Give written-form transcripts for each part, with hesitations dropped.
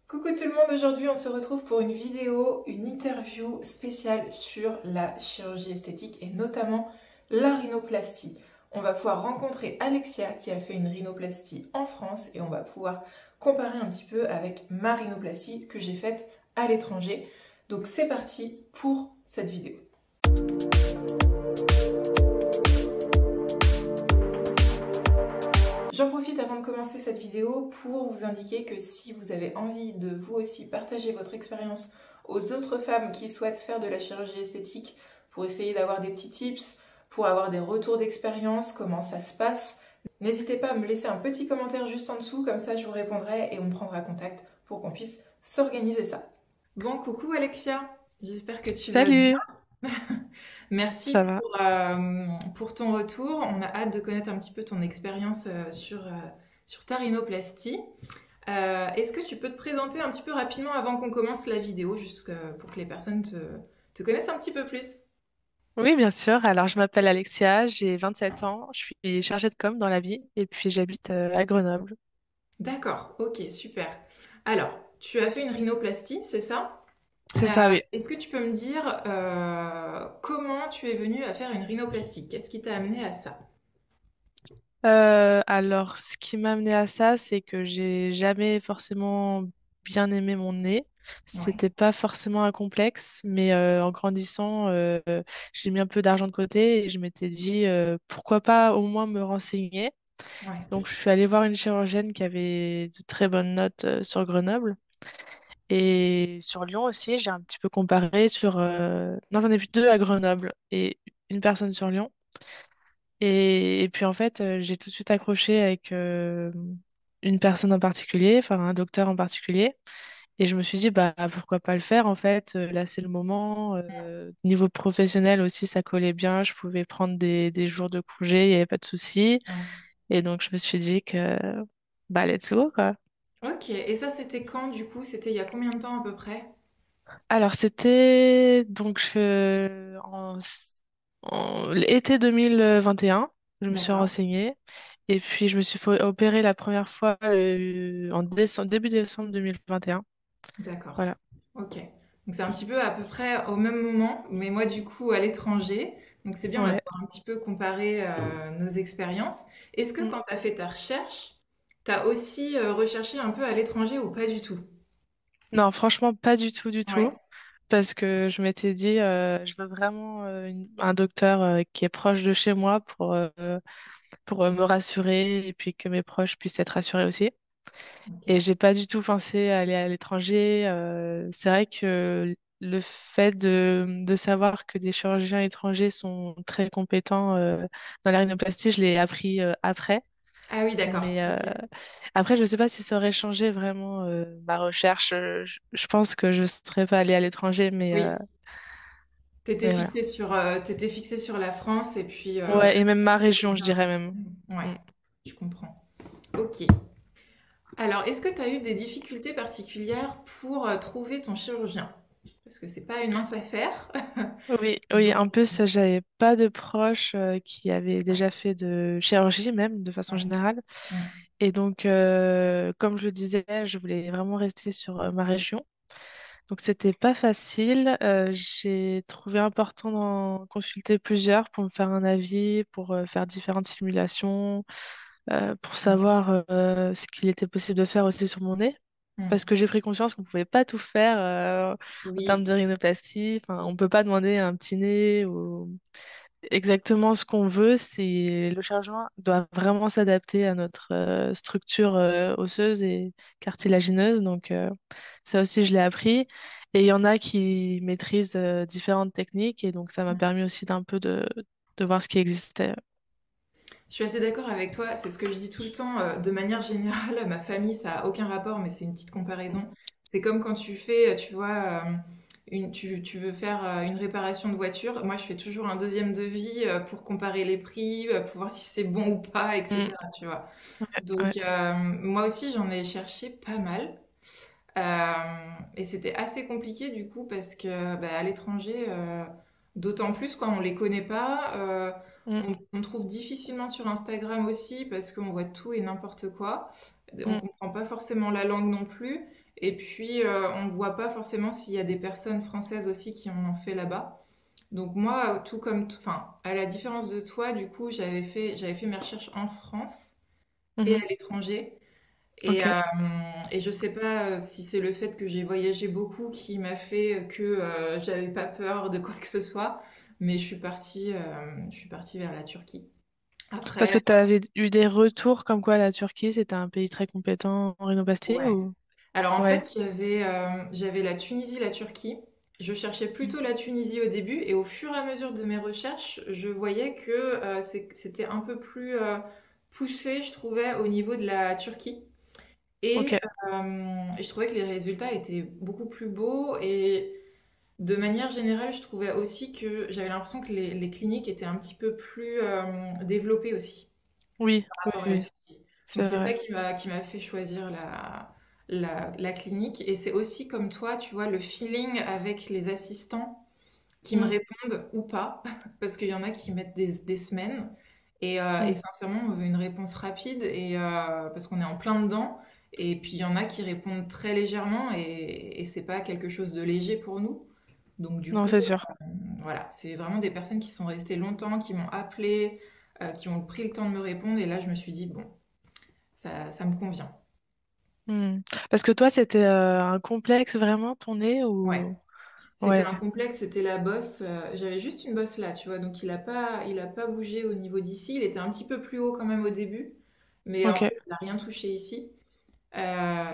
Coucou tout le monde, aujourd'hui on se retrouve pour une vidéo, une interview spéciale sur la chirurgie esthétique et notamment la rhinoplastie. On va pouvoir rencontrer Alexia qui a fait une rhinoplastie en France et on va pouvoir comparer un petit peu avec ma rhinoplastie que j'ai faite à l'étranger. Donc c'est parti pour cette vidéo. J'en profite avant de commencer cette vidéo pour vous indiquer que si vous avez envie de vous aussi partager votre expérience aux autres femmes qui souhaitent faire de la chirurgie esthétique pour essayer d'avoir des petits tips, pour avoir des retours d'expérience, comment ça se passe, n'hésitez pas à me laisser un petit commentaire juste en dessous, comme ça je vous répondrai et on prendra contact pour qu'on puisse s'organiser ça. Bon, coucou Alexia, j'espère que tu vas bien. Salut, Merci ça va. pour ton retour. On a hâte de connaître un petit peu ton expérience sur ta rhinoplastie. Est-ce que tu peux te présenter un petit peu rapidement avant qu'on commence la vidéo, juste pour que les personnes te connaissent un petit peu plus? Oui, bien sûr. Alors, je m'appelle Alexia, j'ai 27 ans, je suis chargée de com dans la vie et puis j'habite à Grenoble. D'accord, ok, super. Alors, tu as fait une rhinoplastie, c'est ça? C'est ça, oui. Est-ce que tu peux me dire comment tu es venue à faire une rhinoplastie? Qu'est-ce qui t'a amené à ça? Alors, ce qui m'a amené à ça, c'est que j'ai jamais forcément bien aimé mon nez. Ouais, C'était pas forcément un complexe, mais en grandissant, j'ai mis un peu d'argent de côté et je m'étais dit pourquoi pas au moins me renseigner. ouais, Donc, je suis allée voir une chirurgienne qui avait de très bonnes notes sur Grenoble. Et sur Lyon aussi, j'ai un petit peu comparé sur... Non, j'en ai vu deux à Grenoble et une personne sur Lyon. Et puis en fait, j'ai tout de suite accroché avec une personne en particulier, enfin un docteur en particulier. Et je me suis dit, bah pourquoi pas le faire en fait, là c'est le moment. Niveau professionnel aussi, ça collait bien. Je pouvais prendre des jours de congé, il n'y avait pas de souci. ouais. Et donc je me suis dit que, bah let's go quoi. Ok, et ça c'était quand du coup? C'était il y a combien de temps à peu près? Alors, c'était donc en l'été 2021, je me suis D'accord, renseignée. Et puis, je me suis fait opérer la première fois en décembre, début décembre 2021. d'accord. Voilà. Ok. Donc c'est un petit peu à peu près au même moment, mais moi du coup à l'étranger. Donc c'est bien, on va Ouais. pouvoir un petit peu comparer nos expériences. Est-ce que Mm. quand tu as fait ta recherche, tu as aussi recherché un peu à l'étranger ou pas du tout? Non, franchement, pas du tout, du tout. Ouais. Parce que je m'étais dit, je veux vraiment un docteur qui est proche de chez moi pour me rassurer et puis que mes proches puissent être rassurés aussi. Et Ok. j'ai pas du tout pensé à aller à l'étranger. C'est vrai que le fait de savoir que des chirurgiens étrangers sont très compétents dans la rhinoplastie, je l'ai appris après. Ah oui, d'accord. Mais Ok. après, je sais pas si ça aurait changé vraiment ma recherche. Je pense que je serais pas allée à l'étranger, Oui. mais voilà. T'étais fixé sur la France et puis Ouais, et même ma si région, je quelqu'un. dirais même. Ouais, Mm. je comprends. Ok. Alors, est-ce que tu as eu des difficultés particulières pour trouver ton chirurgien? Parce que c'est pas une mince affaire. Oui, oui, Donc, en plus, j'avais pas de proches qui avaient déjà fait de chirurgie, même de façon ouais. générale. Mm. Et donc, comme je le disais, je voulais vraiment rester sur ma région. Donc, c'était pas facile. J'ai trouvé important d'en consulter plusieurs pour me faire un avis, pour faire différentes simulations, pour Ouais. savoir ce qu'il était possible de faire aussi sur mon nez. Parce Mm. que j'ai pris conscience qu'on pouvait pas tout faire en termes Oui. de rhinoplastie. Enfin, on peut pas demander un petit nez ou exactement ce qu'on veut. C'est le chirurgien doit vraiment s'adapter à notre structure osseuse et cartilagineuse. Donc ça aussi, je l'ai appris. Et il y en a qui maîtrisent différentes techniques et donc ça m'a permis aussi d'un peu de voir ce qui existait. Je suis assez d'accord avec toi. C'est ce que je dis tout le temps. De manière générale, ma famille, ça a aucun rapport, mais c'est une petite comparaison. C'est comme quand tu fais, tu vois, tu veux faire une réparation de voiture. Moi, je fais toujours un deuxième devis pour comparer les prix, pour voir si c'est bon ou pas, Mm, etc. Tu vois. ouais. Donc, moi aussi, j'en ai cherché pas mal. Et c'était assez compliqué du coup parce que bah, à l'étranger, d'autant plus quand on les connaît pas, Mm, on trouve difficilement sur Instagram aussi parce qu'on voit tout et n'importe quoi. On mm, comprend pas forcément la langue non plus. Et puis, on ne voit pas forcément s'il y a des personnes françaises aussi qui en ont fait là-bas. Donc moi, tout comme, enfin, à la différence de toi, du coup, j'avais fait mes recherches en France et Mhm. à l'étranger. Et, Ok. euh, et je sais pas si c'est le fait que j'ai voyagé beaucoup qui m'a fait que j'avais pas peur de quoi que ce soit, mais je suis partie vers la Turquie. Parce que Après, tu avais eu des retours comme quoi la Turquie, c'était un pays très compétent en rhinoplastie ouais. ou... Alors en Ouais. fait, j'avais la Tunisie, la Turquie. Je cherchais plutôt la Tunisie au début et au fur et à mesure de mes recherches, je voyais que c'était un peu plus poussé, je trouvais, au niveau de la Turquie. Ok. Et je trouvais que les résultats étaient beaucoup plus beaux et de manière générale, je trouvais aussi que j'avais l'impression que les cliniques étaient un petit peu plus développées aussi Oui, par oui, rapport à la oui, Tunisie. Donc c'est c'est ça vrai. qui m'a fait choisir la clinique. Et c'est aussi comme toi, tu vois, le feeling avec les assistants qui me Mm, répondent ou pas, parce qu'il y en a qui mettent des semaines. Et mm. sincèrement, on veut une réponse rapide parce qu'on est en plein dedans. Et puis il y en a qui répondent très légèrement et c'est pas quelque chose de léger pour nous. Donc du Non, coup, c'est sûr. voilà, c'est vraiment des personnes qui sont restées longtemps, qui m'ont appelé, qui ont pris le temps de me répondre. Et là, je me suis dit, bon, ça me convient. Mm. Parce que toi, c'était un complexe vraiment, ton nez Ouais. ou... C'était Ouais, un complexe, c'était la bosse. J'avais juste une bosse là, tu vois. Donc il a pas bougé au niveau d'ici. Il était un petit peu plus haut quand même au début, mais en ok. fait, il n'a rien touché ici.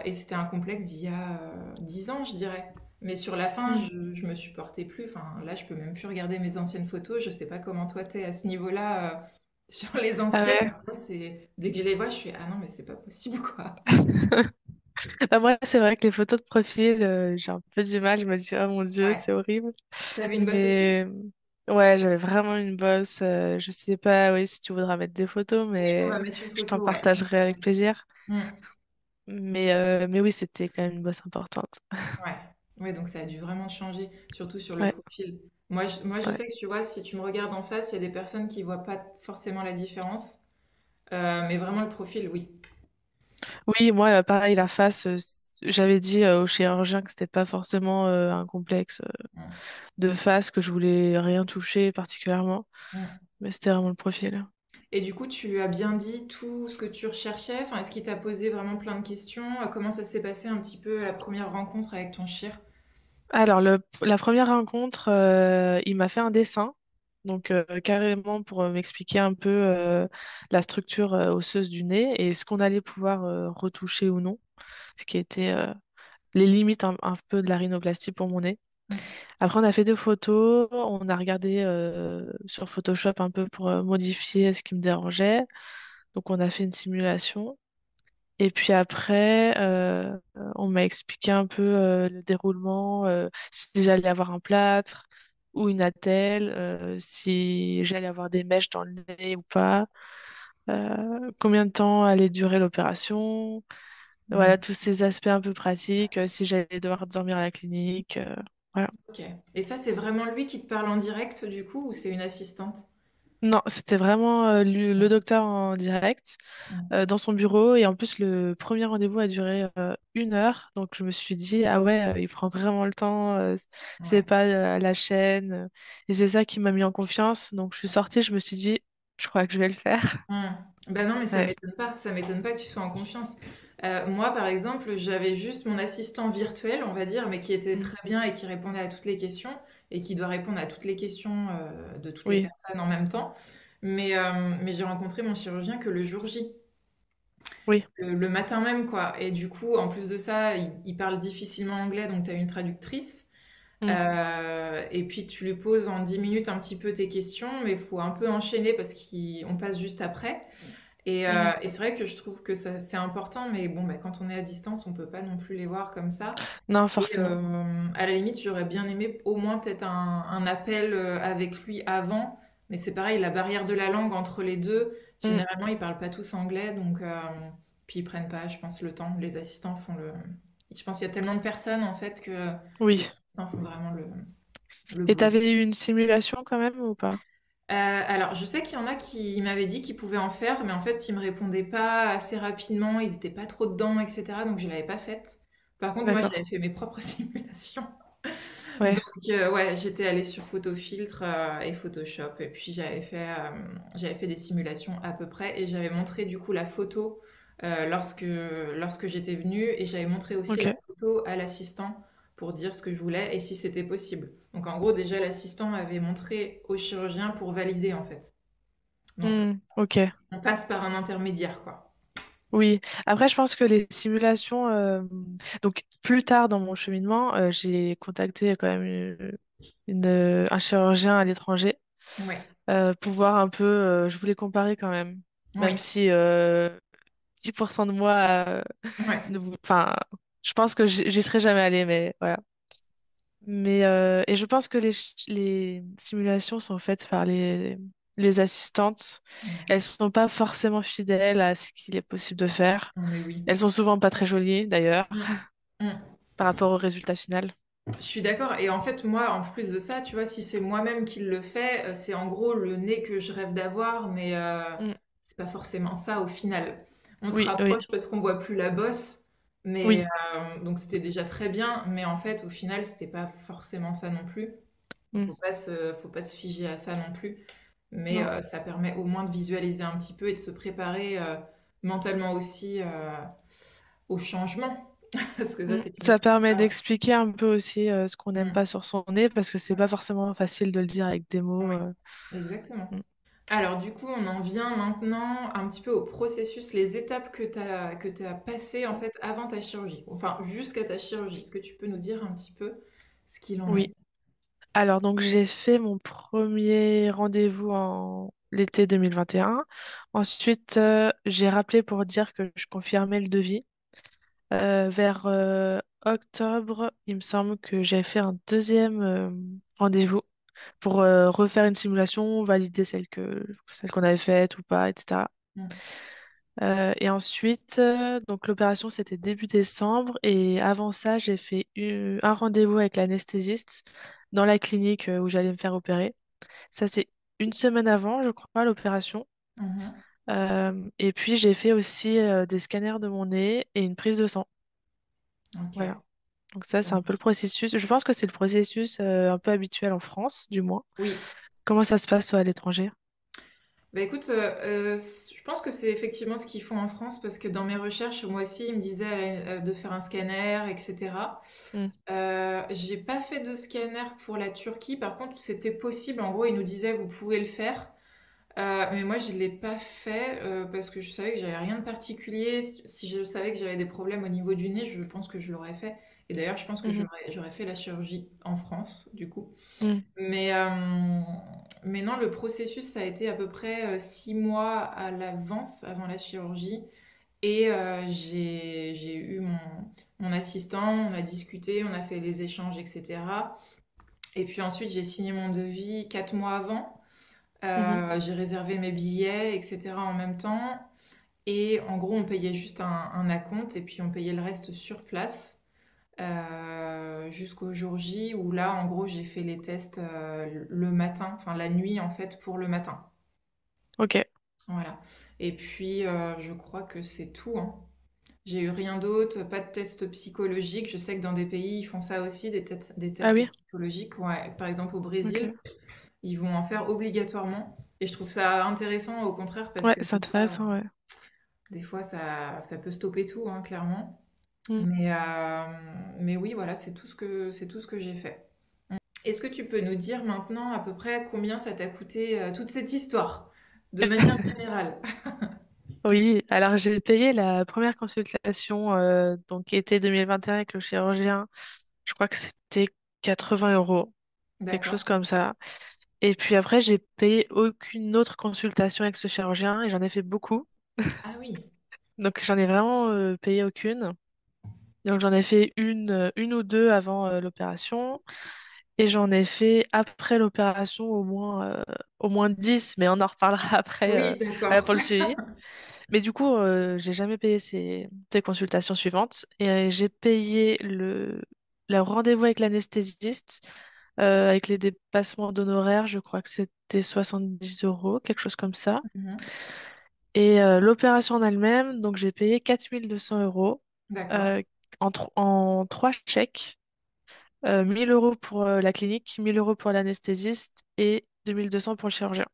Et c'était un complexe d'il y a 10 ans, je dirais. Mais sur la fin, Mm. je me supportais plus. Enfin, là, je peux même plus regarder mes anciennes photos. Je sais pas comment toi t'es à ce niveau-là sur les Ah anciennes. ouais. Moi, dès que je les vois, je suis ah non, mais c'est pas possible quoi. Bah, moi, c'est vrai que les photos de profil, j'ai un peu du mal. Je me dis, oh mon Dieu, Ouais. c'est horrible. T'avais une bosse aussi? Mais ouais, j'avais vraiment une bosse. Je sais pas, oui, si tu voudras mettre des photos, Oui, on mais va mettre une je t'en photo, ouais. partagerai avec plaisir. Hmm. Mais oui, c'était quand même une bosse importante. Ouais. Ouais, donc ça a dû vraiment changer, surtout sur le Ouais, profil. Moi, je ouais. sais que tu vois, si tu me regardes en face, il y a des personnes qui voient pas forcément la différence. Mais vraiment le profil, oui. Oui, moi, pareil, la face, j'avais dit au chirurgien que c'était pas forcément un complexe Hmm. de face, que je voulais rien toucher particulièrement, Hmm. mais c'était vraiment le profil. Et du coup, tu lui as bien dit tout ce que tu recherchais? Enfin, est-ce qu'il t'a posé vraiment plein de questions? Comment ça s'est passé un petit peu la première rencontre avec ton chir? Alors, la première rencontre, il m'a fait un dessin, donc carrément pour m'expliquer un peu la structure osseuse du nez et ce qu'on allait pouvoir retoucher ou non, ce qui était les limites un peu de la rhinoplastie pour mon nez. Hmm. Après, on a fait des photos, on a regardé sur Photoshop un peu pour modifier ce qui me dérangeait. Donc, on a fait une simulation. Et puis après, on m'a expliqué un peu le déroulement, si j'allais avoir un plâtre ou une attelle, si j'allais avoir des mèches dans le nez ou pas, combien de temps allait durer l'opération. Voilà, Hmm. tous ces aspects un peu pratiques, si j'allais devoir dormir à la clinique. Voilà. Ok. Et ça, c'est vraiment lui qui te parle en direct, du coup, ou c'est une assistante? Non, c'était vraiment le docteur en direct Hmm. dans son bureau et en plus le premier rendez-vous a duré 1 heure, donc je me suis dit ah ouais, il prend vraiment le temps, c'est Ouais. pas à la chaîne et c'est ça qui m'a mis en confiance, donc je suis sortie, je me suis dit je crois que je vais le faire. Hmm. Ben non, mais ça Ouais. m'étonne pas. Ça m'étonne pas que tu sois en confiance. Moi, par exemple, j'avais juste mon assistant virtuel, on va dire, mais qui était Mm. très bien et qui répondait à toutes les questions et qui doit répondre à toutes les questions de toutes les Oui, personnes en même temps. Mais j'ai rencontré mon chirurgien que le jour J, oui. le matin même, quoi. Et du coup, en plus de ça, il parle difficilement anglais, donc tu as une traductrice. Mm. Et puis tu lui poses en 10 minutes un petit peu tes questions, mais il faut un peu enchaîner parce qu'on passe juste après. Mhm. Et c'est vrai que je trouve que ça, c'est important, mais bon, bah, quand on est à distance, on peut pas non plus les voir comme ça. Non, Et forcément. à la limite, j'aurais bien aimé au moins peut-être un appel avec lui avant, mais c'est pareil, la barrière de la langue entre les deux, Mm. généralement, ils parlent pas tous anglais, donc puis ils prennent pas, je pense, le temps. Les assistants font le. Je pense qu'il y a tellement de personnes en fait que les Oui. assistants font vraiment le Et boulot. t'avais eu une simulation quand même ou pas? Alors, je sais qu'il y en a qui m'avaient dit qu'ils pouvaient en faire, mais en fait, ils me répondaient pas assez rapidement, ils étaient pas trop dedans, etc. Donc, je l'avais pas faite. Par contre, moi, j'avais D'accord. fait mes propres simulations. Ouais. Donc, ouais, j'étais allée sur Photofiltre et Photoshop. Et puis, j'avais fait des simulations à peu près. Et j'avais montré, du coup, la photo lorsque j'étais venue. Et j'avais montré aussi la Ok. photo à l'assistant pour dire ce que je voulais et si c'était possible. Donc, en gros, déjà, l'assistant avait montré au chirurgien pour valider, en fait. Donc, Ok. on passe par un intermédiaire, quoi. Oui. Après, je pense que les simulations. Donc, plus tard dans mon cheminement, j'ai contacté quand même un chirurgien à l'étranger Ouais, pour voir un peu. Je voulais comparer quand même. Même ouais, si 10% de moi. ouais, Enfin, je pense que j'y serais jamais allée, mais voilà. Et je pense que les simulations sont faites par les assistantes. ouais. Elles sont pas forcément fidèles à ce qu'il est possible de faire. Non, mais oui. Elles sont souvent pas très jolies, d'ailleurs, Mm. Mm. par rapport au résultat final. Je suis d'accord. Et en fait, moi, en plus de ça, tu vois, si c'est moi-même qui le fais, c'est en gros le nez que je rêve d'avoir, mais Mm. c'est pas forcément ça au final. On se Oui, oui, rapproche parce qu'on voit plus la bosse, mais oui. donc c'était déjà très bien, mais en fait, au final, c'était pas forcément ça non plus. Mm. Faut pas se figer à ça non plus, mais Non. ça permet au moins de visualiser un petit peu et de se préparer mentalement aussi au changement, parce que ça, Mm. c'est une Ça chose. permet d'expliquer un peu aussi ce qu'on n'aime Mm. pas sur son nez, parce que c'est pas forcément facile de le dire avec des mots. Oui, exactement. Mm. Alors du coup, on en vient maintenant un petit peu au processus, les étapes que tu passées en fait avant ta chirurgie, enfin jusqu'à ta chirurgie. Est-ce que tu peux nous dire un petit peu ce qu'il en est? Oui. Alors, donc, j'ai fait mon premier rendez-vous en l'été 2021. Ensuite, j'ai rappelé pour dire que je confirmais le devis. Vers octobre, il me semble que j'ai fait un deuxième rendez-vous pour refaire une simulation, valider celle qu'on avait faite ou pas, etc. Mm. Et ensuite, donc l'opération c'était début décembre et avant ça, j'ai fait un rendez-vous avec l'anesthésiste dans la clinique où j'allais me faire opérer. Ça, c'est une semaine avant, je crois, l'opération. Mhm. Et puis, j'ai fait aussi des scanners de mon nez et une prise de sang. Ok. Voilà. Donc ça, c'est un peu le Donc, processus. Je pense que c'est le processus un peu habituel en France, du moins. oui. Comment ça se passe, toi, à l'étranger? Bah écoute, je pense que c'est effectivement ce qu'ils font en France parce que dans mes recherches, moi aussi, ils me disaient de faire un scanner, etc. Hmm. J'ai pas fait de scanner pour la Turquie. Par contre, c'était possible. En gros, ils nous disaient vous pouvez le faire. Mais moi, je l'ai pas fait parce que je savais que j'avais rien de particulier. Si je savais que j'avais des problèmes au niveau du nez, je pense que je l'aurais fait. Et d'ailleurs, je pense que Mhm. j'aurais fait la chirurgie en France, du coup. Hmm. Mais, euh, mais non, le processus, ça a été à peu près 6 mois à l'avance, avant la chirurgie. Et j'ai eu mon assistant, on a discuté, on a fait des échanges, etc. Et puis ensuite, j'ai signé mon devis 4 mois avant. Mhm. J'ai réservé mes billets, etc. en même temps. Et en gros, on payait juste un acompte et puis on payait le reste sur place jusqu'au jour J où là, en gros, j'ai fait les tests le matin, enfin la nuit en fait pour le matin. Ok. Voilà. Et puis, je crois que c'est tout, hein. J'ai eu rien d'autre, pas de test psychologique. Je sais que dans des pays, ils font ça aussi, des Ah tests oui? psychologiques. Ouais. Par exemple, au Brésil, Ok. ils vont en faire obligatoirement. Et je trouve ça intéressant, au contraire, parce Ouais, que c'est intéressant, ouais. des fois ça peut stopper tout, hein, clairement. Hmm. Mais, euh, mais oui, voilà, c'est tout ce que j'ai fait. Est-ce que tu peux nous dire maintenant à peu près combien ça t'a coûté toute cette histoire, de manière générale? Oui, alors j'ai payé la première consultation, donc été 2021 avec le chirurgien. Je crois que c'était 80 euros, quelque chose D'accord. comme ça. Et puis après, j'ai payé aucune autre consultation avec ce chirurgien et j'en ai fait beaucoup. Ah oui. Donc j'en ai vraiment payé aucune. Donc j'en ai fait une ou deux avant l'opération et j'en ai fait après l'opération au moins 10, mais on en reparlera après Oui, voilà, d'accord. pour le suivi. Mais du coup, j'ai jamais payé ces consultations suivantes et j'ai payé le rendez-vous avec l'anesthésiste avec les dépassements d'honoraires, je crois que c'était 70 euros, quelque chose comme ça. Mhm. Et l'opération en elle-même, donc j'ai payé 4200 euros, D'accord. en trois chèques, 1000 euros pour la clinique, 1000 euros pour l'anesthésiste et 2200 pour le chirurgien.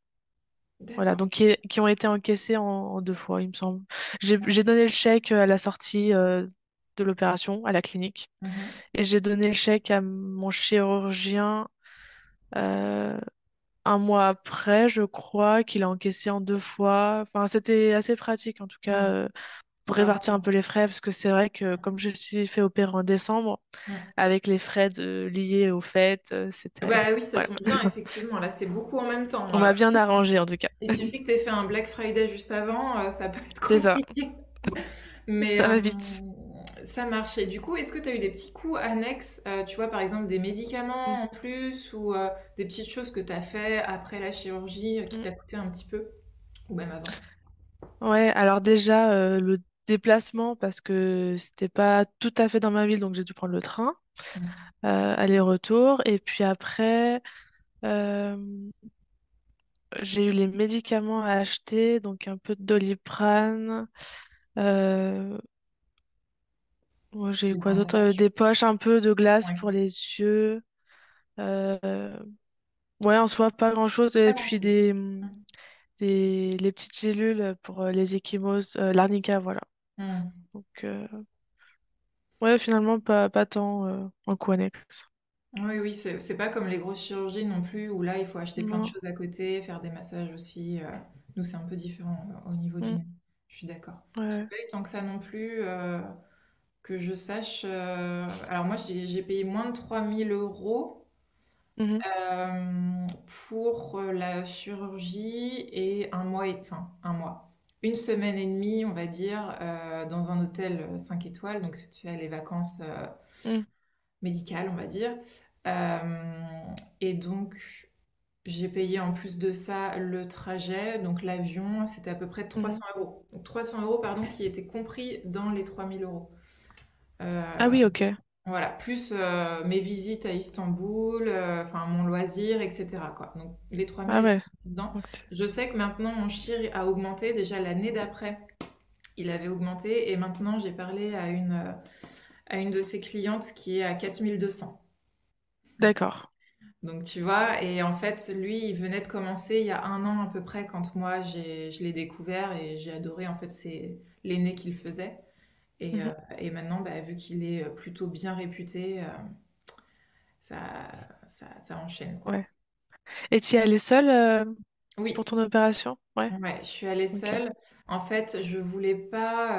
Voilà, D'accord. donc qui ont été encaissés en deux fois, il me semble. J'ai donné le chèque à la sortie de l'opération à la clinique Mhm. et j'ai donné le chèque à mon chirurgien euh, un mois après, je crois, qu'il a encaissé en deux fois. Enfin, c'était assez pratique en tout cas Mhm. pour Bah, répartir un peu les frais parce que c'est vrai que comme je suis fait opérer en décembre, mm. avec les frais liés aux fêtes, c'était Bah oui, ça voilà. tombe bien, effectivement. Là, c'est beaucoup en même temps. On m'a bien arrangé en tout cas. Il suffit que tu aies fait un Black Friday juste avant, ça peut être C'est ça, compliqué. Mais ça va vite. ça marche. Et du coup, est-ce que tu as eu des petits coûts annexes, tu vois, par exemple des Mm, médicaments en plus ou des petites choses que tu as fait après la chirurgie qui mm. t'a coûté un petit peu, ou même avant? Ouais, alors déjà le déplacement parce que c'était pas tout à fait dans ma ville, donc j'ai dû prendre le train Mm. aller-retour. Et puis après, euh, j'ai eu les médicaments à acheter, donc un peu de Doliprane. euh, j'ai eu Des quoi d'autre? bandages. Des poches, un peu de glace Ouais. pour les yeux. euh, ouais, en soi, pas grand-chose. Pas Et puis grand-chose. Mm. les petites gélules pour les ecchymoses, l'arnica, voilà. Mm. Donc, ouais, finalement, pas tant en coût annexe. Oui, oui, c'est pas comme les grosses chirurgies non plus, où là, il faut acheter plein de Non. choses à côté, faire des massages aussi. Nous, c'est un peu différent au niveau du Mm, nez. Je suis d'accord. J'ai ouais. pas eu tant que ça non plus, que je sache. Alors moi, j'ai payé moins de 3 000 € Mhm, euh, pour la chirurgie et enfin un mois, une semaine et demie, on va dire, dans un hôtel 5 étoiles. Donc, c'est les vacances mm, médicales, on va dire. Euh, et donc, j'ai payé en plus de ça le trajet, donc l'avion, c'était à peu près mhm. 300 €. Donc 300 € pardon, qui étaient compris dans les 3 000 €. Ah Euh, oui, ok. voilà, plus mes visites à Istanbul, enfin mon loisir, etc., quoi. Donc les 3 000 Ah étaient ouais. dedans. Donc, Je sais que maintenant mon chir a augmenté. Déjà l'année d'après, il avait augmenté. Et maintenant j'ai parlé à une de ses clientes qui est à 4 200. d'accord. Donc tu vois, et en fait, lui, il venait de commencer il y a un an à peu près quand moi je l'ai découvert et j'ai adoré en fait c'est les nez qu'il faisait. Mhm, Et maintenant, bah, vu qu'il est plutôt bien réputé, ça, ça enchaîne quoi. ouais. Et tu y es allée seule pour Oui, ton opération? Ouais. ouais, je suis allée Ok. seule. En fait, je voulais pas.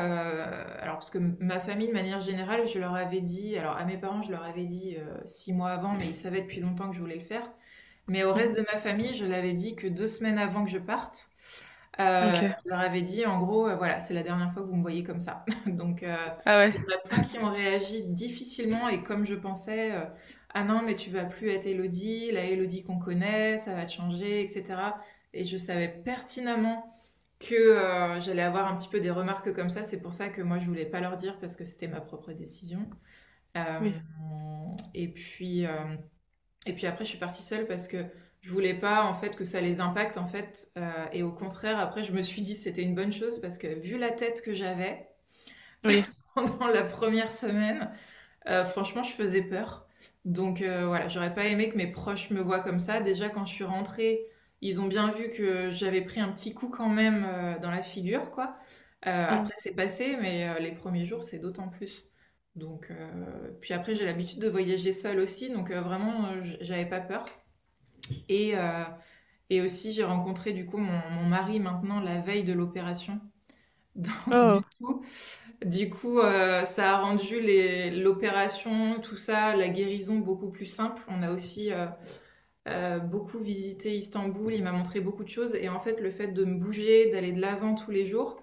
Alors, parce que ma famille, de manière générale, je leur avais dit. Alors, à mes parents, je leur avais dit 6 mois avant, mais ils savaient depuis longtemps que je voulais le faire. Mais au reste Mhm, de ma famille, je l'avais dit que 2 semaines avant que je parte. ok. Je leur avais dit, en gros, voilà, c'est la dernière fois que vous me voyez comme ça. Donc, Ah ouais. il y en a plein qui ont réagi difficilement et comme je pensais, ah non, mais tu vas plus être Elodie, la Elodie qu'on connaît, ça va te changer, etc. Et je savais pertinemment que j'allais avoir un petit peu des remarques comme ça. C'est pour ça que moi, je voulais pas leur dire parce que c'était ma propre décision. Euh, Oui. et puis, euh, et puis après, je suis partie seule parce que je voulais pas en fait que ça les impacte en fait. Et au contraire, après, je me suis dit que c'était une bonne chose parce que vu la tête que j'avais Oui. pendant la première semaine, franchement, je faisais peur. Donc voilà, j'aurais pas aimé que mes proches me voient comme ça. Déjà, quand je suis rentrée, ils ont bien vu que j'avais pris un petit coup quand même dans la figure, quoi. Mm. Après, c'est passé, mais les premiers jours, c'est d'autant plus. Donc, puis après, j'ai l'habitude de voyager seule aussi, donc vraiment, j'avais pas peur. Et, euh, et aussi, j'ai rencontré du coup mon mari maintenant la veille de l'opération. Donc, Oh. du coup, ça a rendu l'opération, tout ça, la guérison beaucoup plus simple. On a aussi beaucoup visité Istanbul, il m'a montré beaucoup de choses. Et en fait, le fait de me bouger, d'aller de l'avant tous les jours,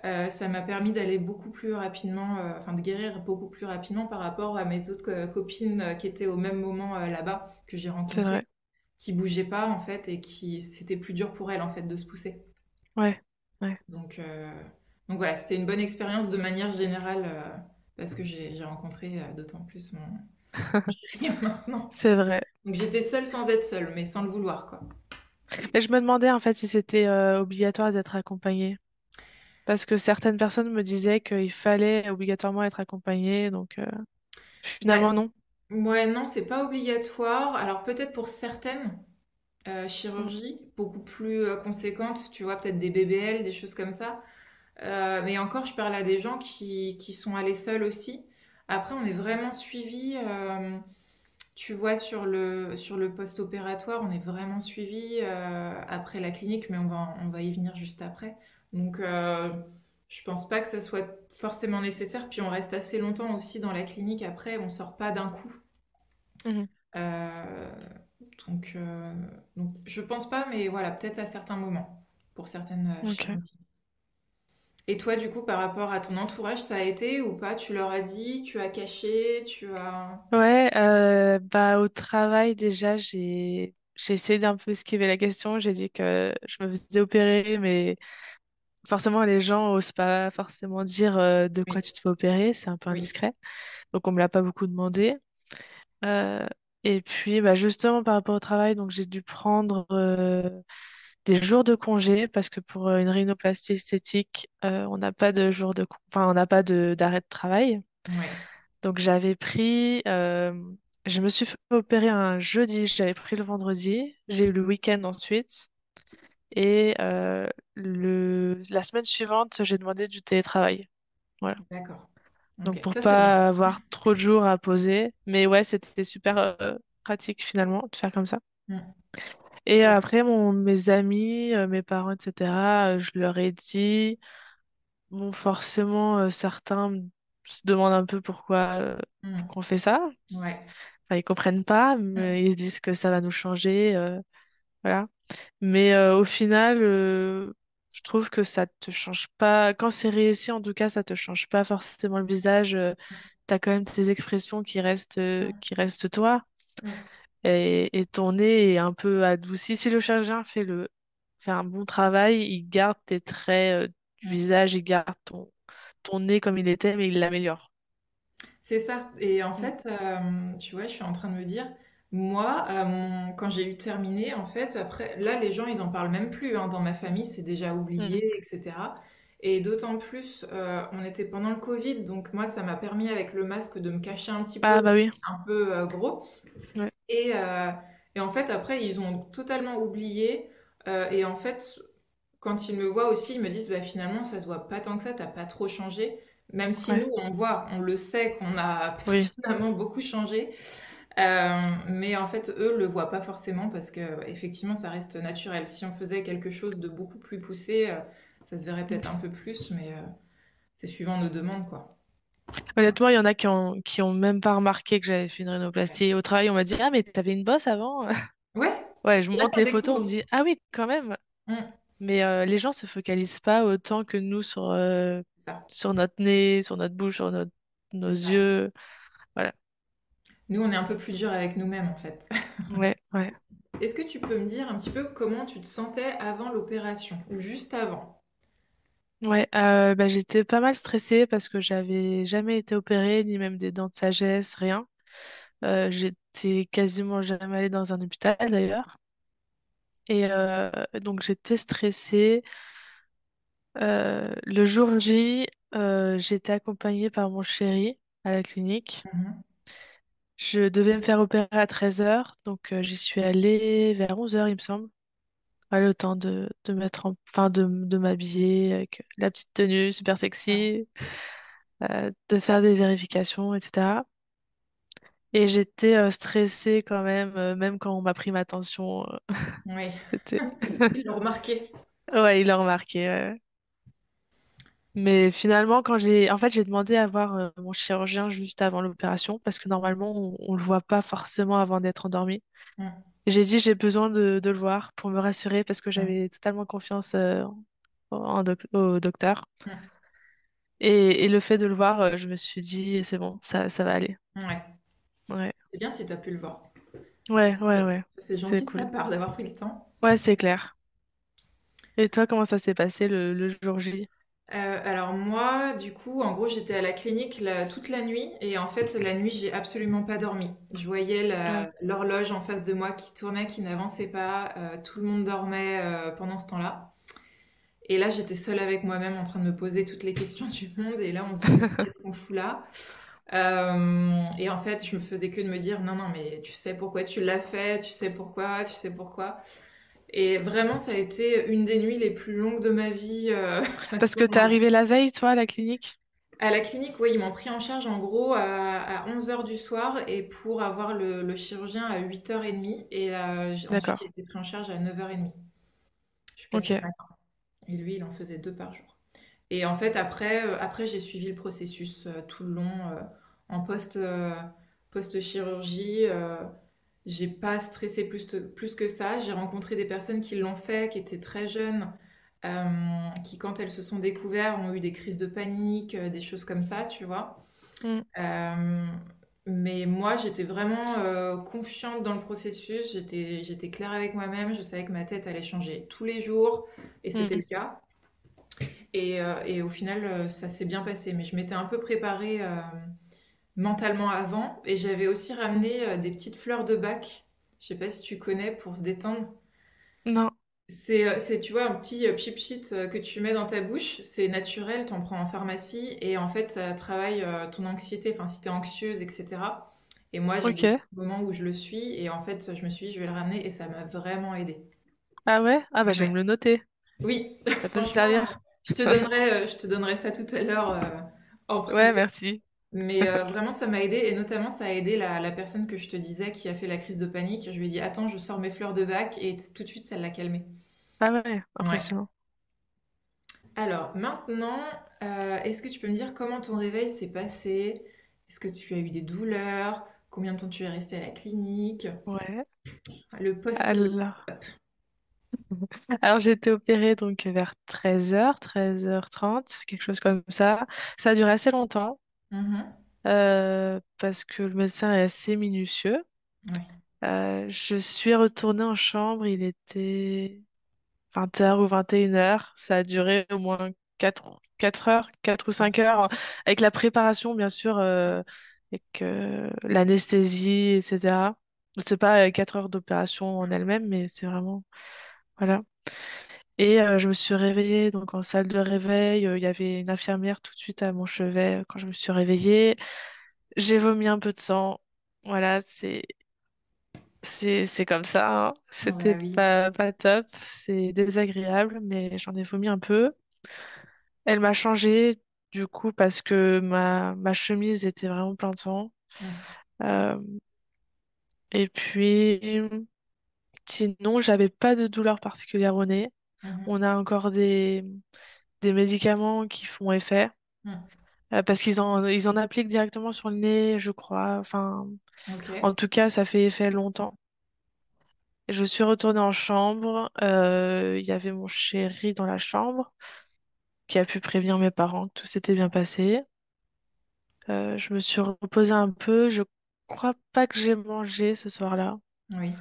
ça m'a permis d'aller beaucoup plus rapidement, enfin de guérir beaucoup plus rapidement par rapport à mes autres copines qui étaient au même moment là-bas, que j'ai C'est rencontrées, vrai. qui bougeaient pas en fait et qui c'était plus dur pour elles en fait de se pousser. Ouais. Ouais. Donc, euh, donc voilà, c'était une bonne expérience de manière générale parce que j'ai rencontré d'autant plus mon chéri maintenant. C'est vrai. Donc j'étais seule sans être seule, mais sans le vouloir, quoi. Mais je me demandais en fait si c'était obligatoire d'être accompagnée. Parce que certaines personnes me disaient qu'il fallait obligatoirement être accompagné, donc Ouais, finalement non. ouais, non, c'est pas obligatoire. Alors peut-être pour certaines Mm. chirurgies beaucoup plus conséquentes, tu vois, peut-être des BBL, des choses comme ça. Mais encore, je parle à des gens qui sont allés seuls aussi. Après, on est vraiment suivi. Tu vois, sur le post-opératoire, on est vraiment suivi après la clinique, mais on va y venir juste après. Donc, je pense pas que ça soit forcément nécessaire. Puis, on reste assez longtemps aussi dans la clinique après, on sort pas d'un coup. Mhm. Euh, donc, euh, donc, je pense pas, mais voilà, peut-être à certains moments, pour certaines Ok. chirurgies. Et toi, du coup, par rapport à ton entourage, ça a été ou pas? Tu leur as dit, tu as caché, tu as... Ouais, bah au travail déjà, j'ai essayé d'un peu esquiver la question. J'ai dit que je me faisais opérer, mais forcément les gens osent pas forcément dire de quoi Oui, tu te fais opérer, c'est un peu oui, indiscret. Donc on me l'a pas beaucoup demandé. Euh, et puis bah justement par rapport au travail, donc j'ai dû prendre des jours de congé parce que pour une rhinoplastie esthétique, on n'a pas de jour de, enfin on n'a pas de d'arrêt de travail. ouais, Donc j'avais pris, je me suis fait opérer un jeudi, j'avais pris le vendredi, j'ai eu le week-end ensuite, et la semaine suivante, j'ai demandé du télétravail. Voilà. d'accord. Donc Ok, pour ça c'est bien. pas avoir trop de jours à poser, mais ouais, c'était super pratique finalement de faire comme ça. Mm. Et Ouais. après, mes amis, mes parents, etc., je leur ai dit, bon, forcément, certains se demandent un peu Mm. pourquoi on fait ça. Ouais. Enfin, ils comprennent pas, Mm. mais ils se disent que ça va nous changer, voilà. Mais au final, je trouve que ça te change pas. Quand c'est réussi, en tout cas, ça te change pas forcément le visage. T'as quand même tes expressions Mm. qui restent toi, Mm. et ton nez est un peu adouci. Si le chirurgien fait un bon travail, il garde tes traits du Mm. visage, il garde ton nez comme il était, mais il l'améliore. C'est ça. Et en Mm. fait, tu vois, je suis en train de me dire, moi, quand j'ai eu terminé, en fait, après, là, les gens, ils en parlent même plus, hein. Dans ma famille, c'est déjà Mm. oublié, etc. Et d'autant plus, on était pendant le Covid, donc moi, ça m'a permis avec le masque de me cacher un petit peu, Ah bah oui. un peu gros. Ouais. Et, euh, et en fait, après, ils ont totalement oublié. Et en fait, quand ils me voient aussi, ils me disent, bah, finalement, ça se voit pas tant que ça, t'as pas trop changé. Même si Ouais. nous, on voit, on le sait qu'on a Oui. pertinemment beaucoup changé. Mais en fait, eux le voient pas forcément parce que effectivement, ça reste naturel. Si on faisait quelque chose de beaucoup plus poussé, ça se verrait Mm. peut-être un peu plus, mais c'est suivant nos demandes, quoi. Honnêtement, il y en a qui ont même pas remarqué que j'avais fait une Ouais. rhinoplastie. Au travail, on m'a dit, ah, mais t'avais une bosse avant? Ouais, Ouais, je c'est là monte qu'on les photos, on me découvre. dit, ah oui, quand même. Mm, Mais les gens se focalisent pas autant que nous c'est ça, sur notre nez, sur notre bouche, nos c'est ça. yeux. Voilà. Nous, on est un peu plus dur avec nous-mêmes, en fait. Ouais, ouais. Est-ce que tu peux me dire un petit peu comment tu te sentais avant l'opération ou juste avant? Ouais, bah, j'étais pas mal stressée parce que j'avais jamais été opérée, ni même des dents de sagesse, rien. J'étais quasiment jamais allée dans un hôpital d'ailleurs. Et donc j'étais stressée. Le jour J, j'étais accompagnée par mon chéri à la clinique. Mhm. Je devais me faire opérer à 13h, donc j'y suis allée vers 11h, il me semble. Ouais, le temps de de m'habiller avec la petite tenue super Ouais, sexy, de faire des vérifications, etc. Et j'étais stressée quand même, même quand on m'a pris ma tension, ouais. c'était... Ils l'ont remarqué. Ouais, il a remarqué. Ouais. Mais finalement, en fait, j'ai demandé à voir mon chirurgien juste avant l'opération parce que normalement, on le voit pas forcément avant d'être endormi. Mm, Et j'ai dit, j'ai besoin de le voir pour me rassurer parce que mm, j'avais totalement confiance au docteur. mm. Et le fait de le voir, je me suis dit, c'est bon, ça va aller. Ouais. Ouais, C'est bien si tu as pu le voir. ouais, Ça, c'est c'est gentil de sa cool. part d'avoir pris le temps. Ouais, c'est clair. Et toi, comment ça s'est passé le jour J? Alors moi, du coup, en gros, j'étais à la clinique toute la nuit et en fait, la nuit, j'ai absolument pas dormi. Je voyais Ah, l'horloge en face de moi qui tournait, qui n'avançait pas. Tout le monde dormait pendant ce temps-là. Et là, j'étais seule avec moi-même en train de me poser toutes les questions du monde. Et là, on se dit, mais qu'est-ce qu'on fout là? Et en fait, je me faisais que de me dire, non, non, mais tu sais pourquoi tu l'as fait, tu sais pourquoi, tu sais pourquoi. Et vraiment, ça a été une des nuits les plus longues de ma vie à Parce ce que t'es moment-là. arrivée la veille, toi, à la clinique? À la clinique, oui, ils m'ont pris en charge en gros à 11 heures du soir et pour avoir le chirurgien à 8h30. Et ensuite, j'ai D'accord. été pris en charge à 9h30. Je suis passée le Ok. matin. Et lui, il en faisait 2 par jour. Et en fait, après j'ai suivi le processus tout le long en post-chirurgie. J'ai pas stressé plus que ça. J'ai rencontré des personnes qui l'ont fait, qui étaient très jeunes, qui, quand elles se sont découvertes, ont eu des crises de panique, des choses comme ça, tu vois. Mm, Euh, mais moi, j'étais vraiment confiante dans le processus. J'étais claire avec moi-même. Je savais que ma tête allait changer tous les jours. Et c'était le mm. cas. Et au final, ça s'est bien passé. Mais je m'étais un peu préparée mentalement avant. Et j'avais aussi ramené des petites fleurs de bac. Je sais pas si tu connais pour se détendre. Non. Tu vois, un petit cheap sheet que tu mets dans ta bouche. C'est naturel, t'en prends en pharmacie. Et en fait, ça travaille ton anxiété. Enfin, si t'es anxieuse, etc. Et moi, j'ai des Ok. petits moments où je le suis. Et en fait, je me suis dit, je vais le ramener. Et ça m'a vraiment aidée. Ah ouais? Ah bah je vais Ouais. me le noter. Oui, Ça peut franchement, servir. je te donnerai ça tout à l'heure en Ouais, privé. merci. Mais vraiment, ça m'a aidé. Et notamment, ça a aidé la personne que je te disais qui a fait la crise de panique. Je lui ai dit, attends, je sors mes fleurs de bac. Et tout de suite, ça l'a calmée. Ah ouais, Ouais. impressionnant. Alors, maintenant, est-ce que tu peux me dire comment ton réveil s'est passé? Est-ce que tu as eu des douleurs? Combien de temps tu es resté à la clinique? Ouais. Le post... Alors, alors j'ai été opérée donc vers 13h, 13h30, quelque chose comme ça. Ça a duré assez longtemps Mhm. parce que le médecin est assez minutieux. Ouais. Je suis retournée en chambre, il était 20h ou 21h. Ça a duré au moins 4 heures, 4 ou 5 heures, avec la préparation, bien sûr, avec l'anesthésie, etc. C'est pas 4 heures d'opération en elle-même, mais c'est vraiment. Voilà. Et je me suis réveillée donc en salle de réveil. Il y avait une infirmière tout de suite à mon chevet quand je me suis réveillée. J'ai vomi un peu de sang. Voilà, c'est comme ça, hein. Oh bah C'était oui. pas top, c'est désagréable, mais j'en ai vomi un peu. Elle m'a changé du coup parce que ma chemise était vraiment plein de sang. Mm. Euh, et puis sinon, j'avais pas de douleur particulière au nez. Mhm. On a encore des médicaments qui font effet Mm. parce qu'ils en appliquent directement sur le nez, je crois. Enfin, Ok. en tout cas, ça fait effet longtemps. Je suis retournée en chambre. Il y avait mon chéri dans la chambre qui a pu prévenir mes parents que tout s'était bien passé. Je me suis reposée un peu. Je crois pas que j'ai mangé ce soir-là. Oui.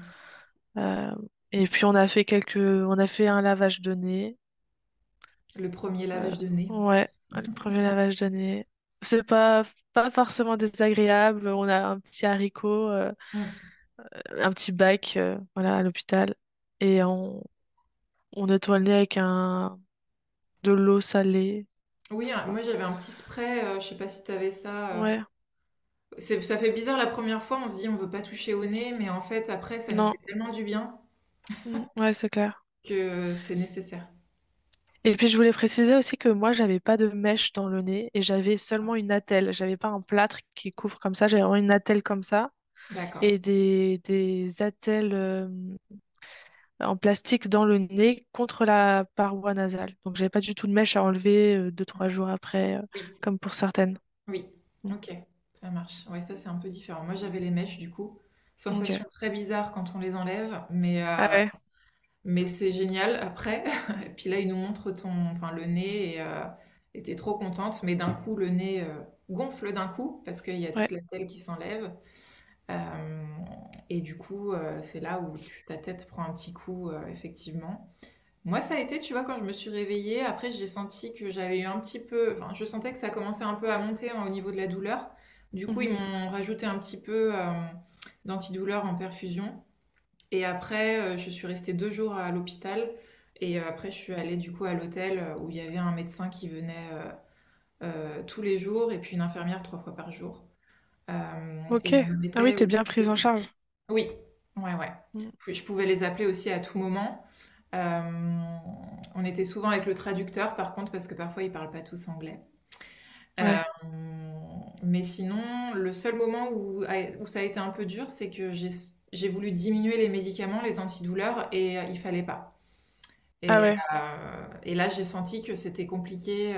Euh, et puis on a fait un lavage de nez. Le premier Euh, lavage de nez. ouais, le premier lavage de nez. C'est pas forcément désagréable. On a un petit haricot, Mm. un petit bac, voilà, à l'hôpital. Et on nettoie le nez avec de l'eau salée. Oui, Je crois. moi j'avais un petit spray, je sais pas si t'avais ça. Ouais, Ça fait bizarre la première fois, on se dit on veut pas toucher au nez, mais en fait après ça nous non, fait tellement du bien ouais, c'est clair. que c'est nécessaire. Et puis je voulais préciser aussi que moi, j'avais pas de mèche dans le nez et j'avais seulement une attelle. J'avais pas un plâtre qui couvre comme ça, j'avais vraiment une attelle comme ça D'accord. et des attelles en plastique dans le nez contre la paroi nasale. Donc j'avais pas du tout de mèche à enlever 2, 3 jours après, Oui, comme pour certaines. oui. Mm. Ok, ça marche. Ouais, ça c'est un peu différent. Moi j'avais les mèches du coup. Sensation Ok. très bizarre quand on les enlève, Ah ouais. mais c'est génial après. Et puis là, il nous montre enfin, le nez et t'es trop contente. Mais d'un coup, le nez gonfle d'un coup parce qu'il y a toute Ouais. la tête qui s'enlève. Euh, et du coup, c'est là où ta tête prend un petit coup, effectivement. Moi, ça a été, tu vois, quand je me suis réveillée, après, j'ai senti que j'avais eu un petit peu, enfin, je sentais que ça commençait un peu à monter au niveau de la douleur. Du coup, ils Mhm. m'ont rajouté un petit peu d'antidouleur en perfusion. Et après, je suis restée 2 jours à l'hôpital Et après, je suis allée du coup à l'hôtel où il y avait un médecin qui venait tous les jours et puis une infirmière 3 fois par jour. Et Ok. ils me Ah oui, mettaient t'es bien aussi... prise en charge. Oui, ouais, ouais. Mm. Puis je pouvais les appeler aussi à tout moment. Euh, on était souvent avec le traducteur par contre parce que parfois ils parlent pas tous anglais. Euh, Ouais. mais sinon, le seul moment où ça a été un peu dur, c'est que j'ai voulu diminuer les médicaments, les antidouleurs, et il fallait pas. Ah Et, ouais. et là, j'ai senti que c'était compliqué.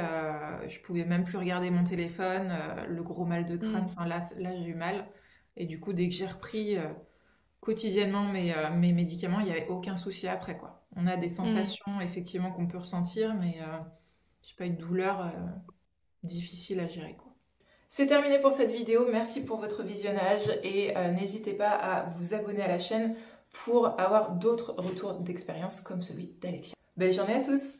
Je pouvais même plus regarder mon téléphone, le gros mal de crâne. Mm. Enfin, là j'ai eu mal. Et du coup, dès que j'ai repris quotidiennement mes médicaments, il n'y avait aucun souci après, quoi. On a des Mm. sensations, effectivement, qu'on peut ressentir, mais j'ai pas eu de douleur difficile à gérer, quoi. C'est terminé pour cette vidéo, merci pour votre visionnage et n'hésitez pas à vous abonner à la chaîne pour avoir d'autres retours d'expérience comme celui d'Alexia. Belle journée à tous!